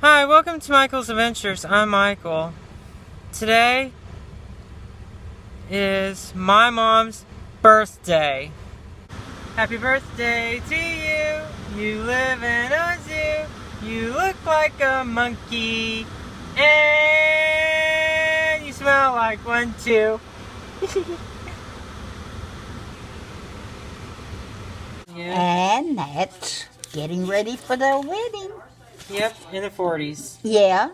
Hi, welcome to Michael's Adventures. I'm Michael. Today is my mom's birthday. Happy birthday to you. You live in a zoo. You look like a monkey. And you smell like one too. Yeah. And that's getting ready for the wedding. Yep, in the 40s. Yeah.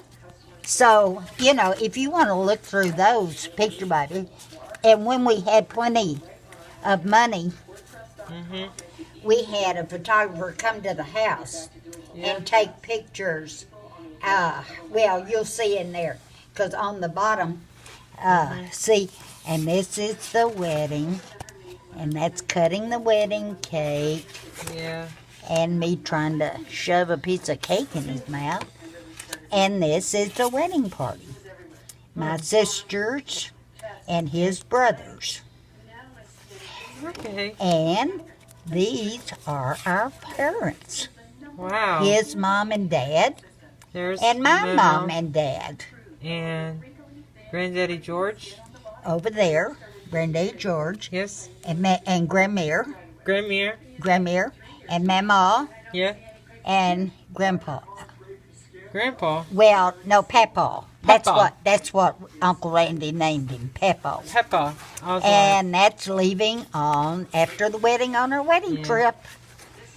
So, if you want to look through those picture bodies, and when we had plenty of money, we had a photographer come to the house and take pictures. Well, you'll see in there, because on the bottom, see, and this is the wedding, and that's cutting the wedding cake. Yeah. And me trying to shove a piece of cake in his mouth. And this is the wedding party. My sisters and his brothers. Okay. And these are our parents. Wow. His mom and dad. There's and my mom and dad. And Granddaddy George. Over there. Granddaddy George. Yes. And Grandmere. Grandmere. And Mama. Yeah. And Grandpa. Grandpa? Well, no, Papa. That's what Uncle Randy named him, Papa. Peppa. And that's leaving on after the wedding on our wedding trip.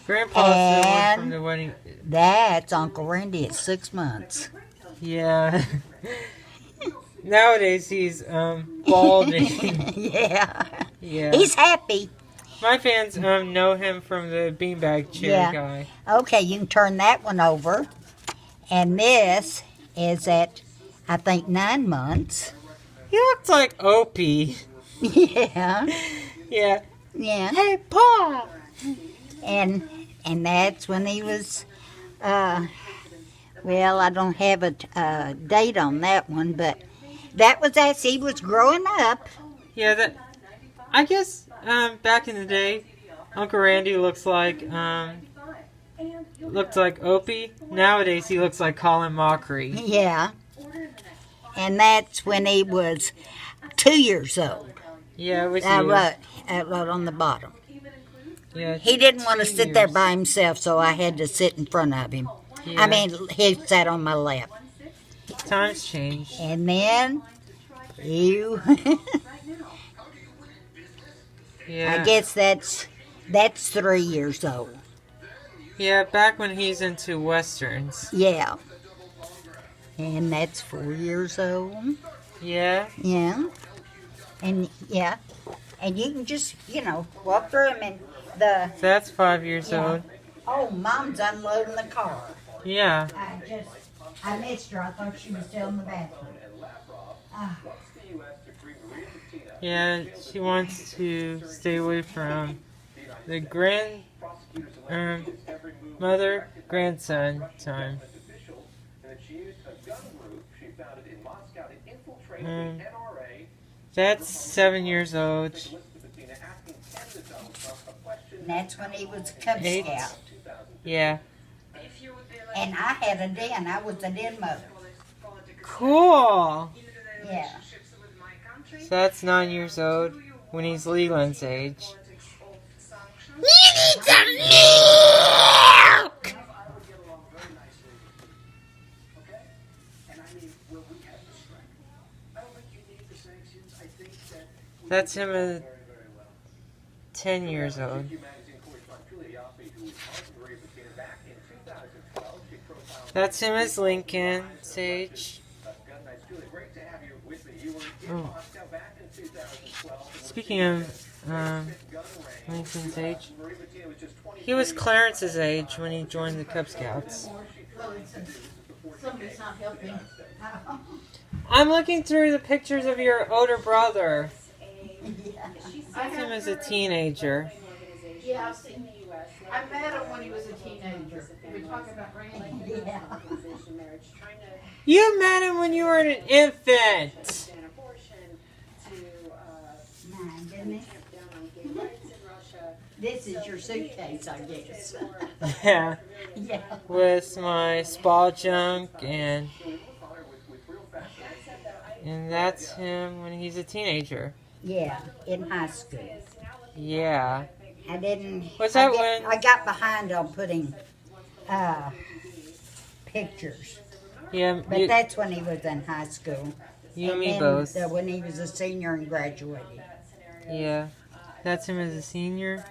Grandpa's the one from the wedding. That's Uncle Randy at 6 months. Yeah. Nowadays he's balding. Yeah. Yeah. He's happy. My fans know him from the beanbag chair guy. Okay, you can turn that one over. And this is at, I think, 9 months. He looks like Opie. Yeah. Yeah. Yeah. Hey, Pa! And that's when he was, well, I don't have a date on that one, but that was as he was growing up. Yeah, I guess back in the day, Uncle Randy looks like Opie. Nowadays, he looks like Colin Mockery. Yeah. And that's when he was 2 years old. Yeah, which I wrote on the bottom. Yeah, he didn't want to sit there by himself, so I had to sit in front of him. Yeah. I mean, he sat on my lap. Times change. And then you. Yeah. I guess that's 3 years old. Yeah, back when he's into westerns. Yeah. And that's 4 years old. Yeah. Yeah. And and you can just, walk through them and That's 5 years old. Oh, Mom's unloading the car. Yeah. I missed her. I thought she was still in the bathroom. Yeah, she wants to stay away from the mother-grandson time. That's 7 years old. And that's when he was a Cub Scout. Yeah. And I had a den. I was a den mother. Cool. Yeah. So that's 9 years old when he's Leland's age. You need some milk! That's him at 10 years old. That's him as Lincoln's age. Oh. Speaking of Lincoln's age, he was Clarence's age when he joined the Cub Scouts. Somebody's not helping. I'm looking through the pictures of your older brother. That's him as a teenager. Yeah, I met him when he was a teenager. We're talking about Randy. Yeah. You met him when you were an infant. This is your suitcase, I guess. Yeah. Yeah. With my spa junk and that's him when he's a teenager. Yeah, in high school. Yeah. I didn't. Was that I got behind on putting pictures, Yeah. but that's when he was in high school. You and me then both. When he was a senior and graduated. Yeah. That's him as a senior.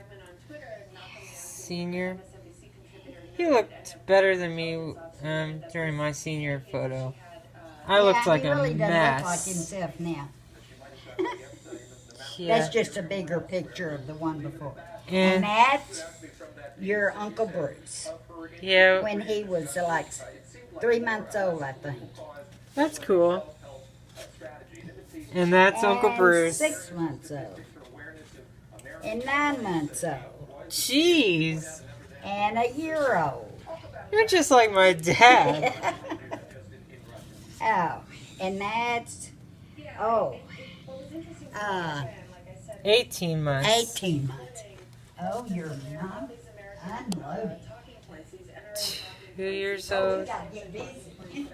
He looked better than me during my senior photo. I looked like he really a doesn't mess. look like himself now. Yeah. That's just a bigger picture of the one before. And And that's your Uncle Bruce. yeah, When he was like 3 months old, I think. that's cool. And that's Uncle And Bruce. 6 months old. And 9 months old. Jeez. And a year old. You're just like my dad. Oh, and that's, 18 months. 18 months. Oh, your mom unloaded. 2 years We old. gotta get busy.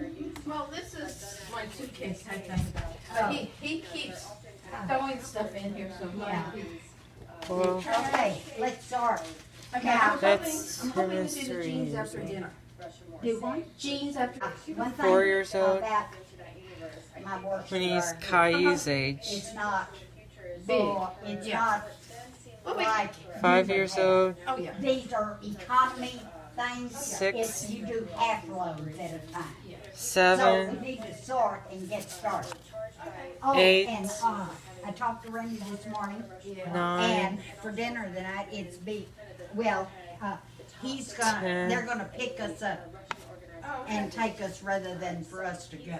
Well, this is my suitcase, I think. He keeps throwing stuff in here, so Yeah. Well, Okay, let's start. Okay, Now, That's I'm hoping to do the mystery jeans after music. dinner. do one. Jeans after. One thing 4 years old. about my work When he's garden, Caillou's age. it's not Big. It's Yeah. not like 5 years old. Oh, yeah. these are economy things. 6. If you do half loads at a time. So 7. we need to sort and get started. Oh, 8. and I talked to Randy this morning, 9. and for dinner tonight it's beef. Well, he's gonna. 10. They're gonna pick us up and take us rather than for us to go.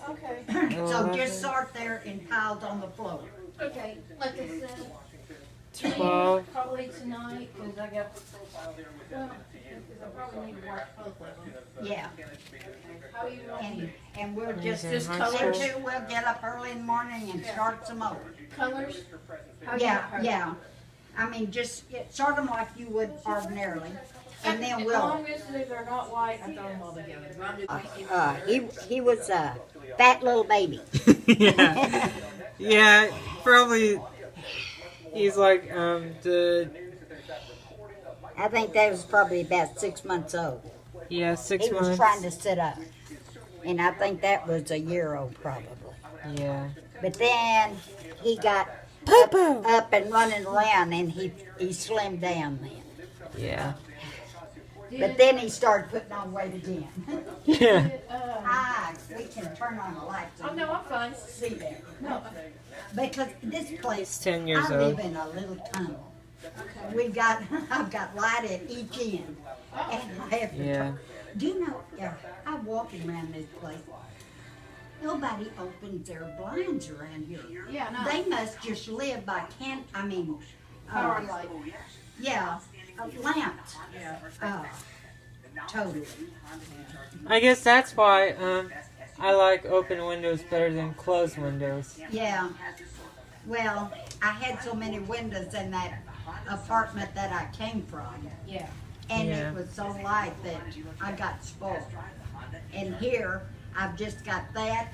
Okay. So just sort there in piles on the floor. Okay, like I said, 12. probably tonight, because I got, well, because I probably need to wash both of them. Yeah, How you want and we'll He's just in just high color school. too. We'll get up early in the morning and start some over. colors? How you Yeah, want her? yeah. I mean, just sort them like you would ordinarily, and then As we'll. long as they're not white, I throw them all together. He was a fat little baby. Yeah. Yeah, probably. He's like the I think that was probably about 6 months old. 6 He months. was trying to sit up, and I think that was a year old probably. Yeah. But then he got up and running around, and he slimmed down then. Yeah. But then he started putting on weight again. Yeah. We can turn on the lights Oh, and no, I'm fine. see there. No, Because this place, He's 10 years I live old. in a little tunnel. okay. I've got light at each end. And I have to Yeah. turn. Do you know, I'm walking around this place. Nobody opens their blinds around here. Yeah, no. They must just live by Power light. yeah, lamps. Yeah. Totally. I guess that's why I like open windows better than closed windows. Yeah. Well, I had so many windows in that apartment that I came from. Yeah. And Yeah. it was so light that I got spoiled. And here, I've just got that,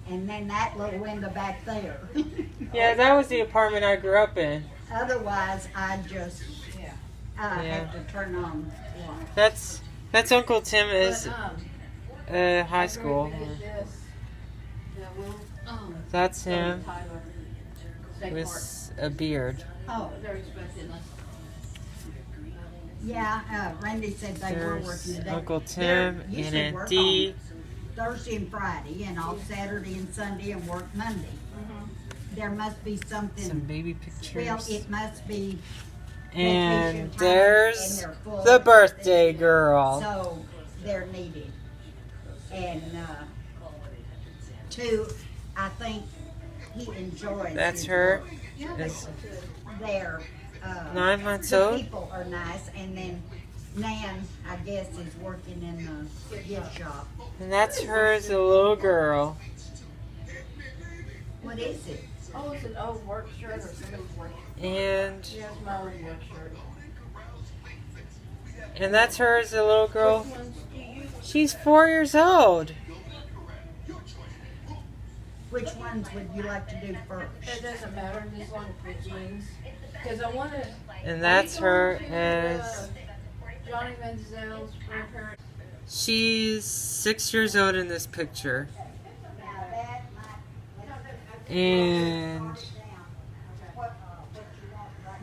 and then that little window back there. Yeah, that was the apartment I grew up in. Otherwise, I just Yeah. have to turn on lights. That's Uncle Tim is But, high school. I'm going to get this. Yeah, we'll, That's go to him Tyler. State Park. with a beard. Oh, They're expecting us. yeah, Randy said they were working There's today. Uncle They're Tim and usually Aunt work Dee. on Thursday and Friday, and all Saturday and Sunday, and work Monday. There must be something. Some baby Well, pictures. it must be And vacation time, there's and they're full. the birthday girl. So they're needed. And two, I think he enjoys. That's his her. work. Is They're 9 months the old. people are nice, and then Nan, I guess, is working in the gift shop. And that's her as a little girl. What is it? Oh, it's an old work shirt or somebody's work. And Yeah, it's my old work shirt. that's her as a little girl. Which ones do you? She's 4 years old. Which ones would you like to do It first? doesn't matter, just long as the jeans. Because I want to. And that's her as... Johnny Manziel's grandparents. She's 6 years old in this picture. And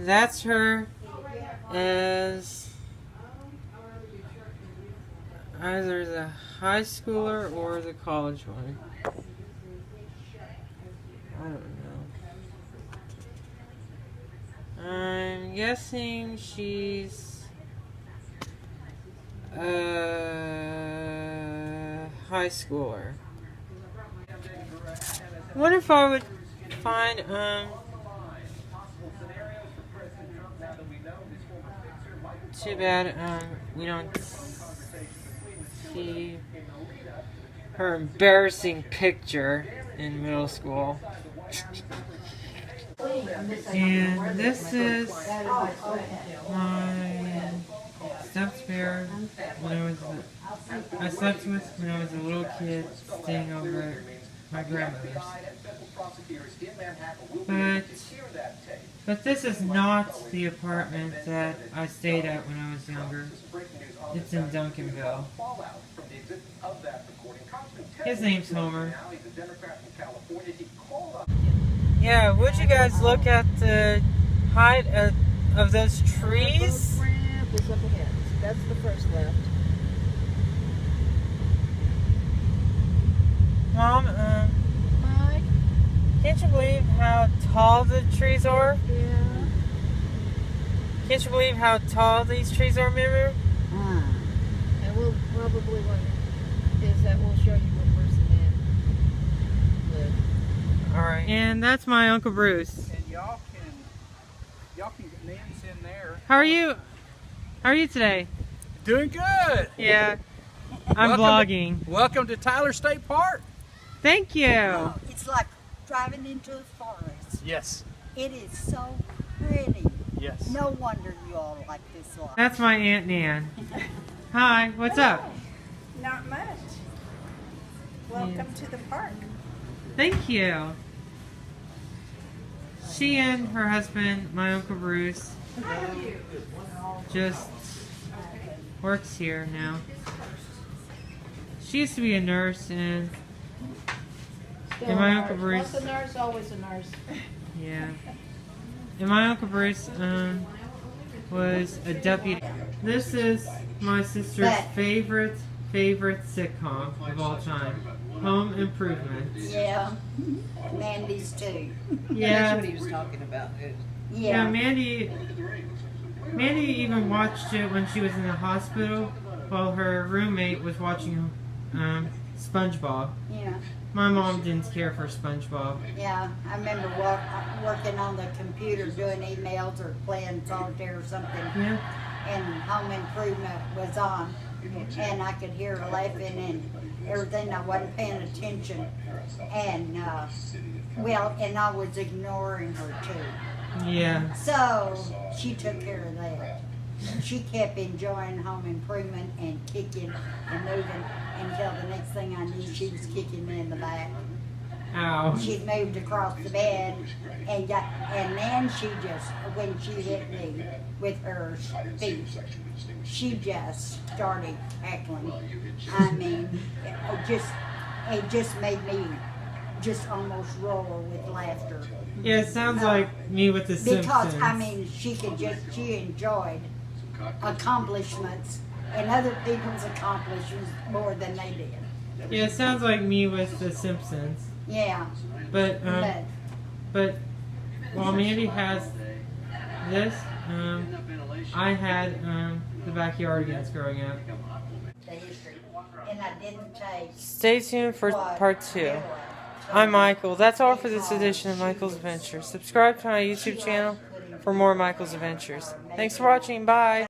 that's her as either the high schooler or the college one. I don't know. I'm guessing she's a high schooler. I wonder if I would find, too bad, we don't see her embarrassing picture in middle school. And this is my stuffed bear I slept with when I was a little kid, staying over at my grandmother's. But this is not the apartment that I stayed at when I was younger. It's in Duncanville. His name's Homer. Yeah, would you guys look at the height of those trees? Ramp is up ahead. That's the first left. Mom, Mike? can't you believe how tall the trees are? Yeah. Can't you believe how tall these trees are, Mimu? And we'll probably we'll show you where Bruce and Nan live. Alright. And that's my Uncle Bruce. And y'all can get Nances in there. How are you? How are you today? Doing good. Yeah. I'm vlogging. Welcome to Tyler State Park. Thank you. It's like driving into a forest. Yes. It is so pretty. Yes. No wonder you all like this lot. That's my Aunt Nan. Hi, what's up? Not much. Welcome to the park. Thank you. She and her husband, my Uncle Bruce, just works here now. She used to be a nurse, and my Uncle Bruce. Once a nurse, always a nurse. Yeah. And my Uncle Bruce was a deputy. This is my sister's favorite sitcom of all time, Home Improvement. Yeah. Mandy's too. Yeah. That's what he was talking about. Yeah, Yeah. Mandy even watched it when she was in the hospital while her roommate was watching SpongeBob. Yeah. My mom didn't care for SpongeBob. Yeah. I remember working on the computer doing emails or playing solitaire or something. Yeah. And Home Improvement was on. And I could hear her laughing and everything. I wasn't paying attention. And, and I was ignoring her too. Yeah. So she took care of that. She kept enjoying Home Improvement and kicking and moving until the next thing I knew, she was kicking me in the back. Ow. She moved across the bed and then she just, when she hit me with her feet, she just started cackling. I mean, it just made me just almost roar with laughter. Yeah, it sounds like me with the Simpsons. Because, I mean, she enjoyed accomplishments and other people's accomplishments more than they did. Yeah, it sounds like me with the Simpsons. Yeah. But while Mandy has this, I had the backyardigans growing up. The history. And I didn't take. Stay tuned for part 2. I'm Michael. That's all for this edition of Michael's Adventures. Subscribe to my YouTube channel for more Michael's Adventures. Thanks for watching. Bye.